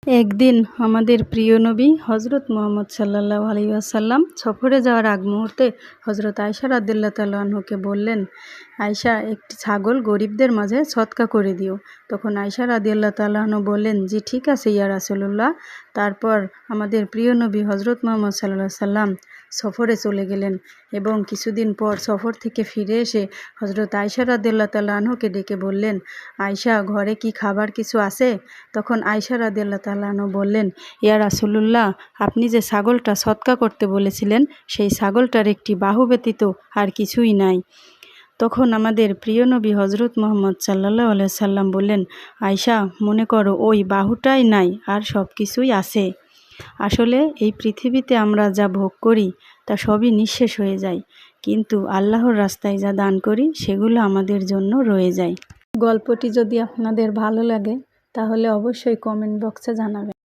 একদিন আমাদের প্রিয় নবী হজরত মুহাম্মদ সাল্লাল্লাহু আলাইহি ওয়াসাল্লাম সফরে যাওয়ার আগ মুহূর্তে হজরত আয়েশা রাদিয়াল্লাহু তাআলা আনহাকে বললেন, আয়েশা, একটি ছাগল গরিবদের মাঝে সদকা করে দিও। তখন আয়েশা রাদিয়াল্লাহু তাআলা আনহা বললেন, জি ঠিক আছে ইয়া রাসূলুল্লাহ। তারপর আমাদের প্রিয় নবী হজরত মুহাম্মদ সাল্লাল্লাহু আলাইহি সাল্লাম সফরে চলে গেলেন এবং কিছুদিন পর সফর থেকে ফিরে এসে হজরত আয়েশা রাদিয়াল্লাহু তাআলা আনহাকে ডেকে বললেন, আয়েশা, ঘরে কি খাবার কিছু আছে? তখন আয়েশা রাদিয়াল্লাহু তাআলা আনহা বললেন, ইয়া রাসূলুল্লাহ, আপনি যে ছাগলটা সদকা করতে বলেছিলেন সেই ছাগলটার একটি বাহু ব্যতীত আর কিছুই নাই। তখন আমাদের প্রিয় নবী হজরত মুহাম্মদ সাল্লাল্লাহু আলাইহি সাল্লাম বললেন, আয়েশা, মনে করো ওই বাহুটাই নাই আর সব কিছুই আছে। আসলে এই পৃথিবীতে আমরা যা ভোগ করি তা সবই নিঃশেষ হয়ে যায়, কিন্তু আল্লাহর রাস্তায় যা দান করি সেগুলো আমাদের জন্য রয়ে যায়। গল্পটি যদি আপনাদের ভালো লাগে তাহলে অবশ্যই কমেন্ট বক্সে জানাবেন।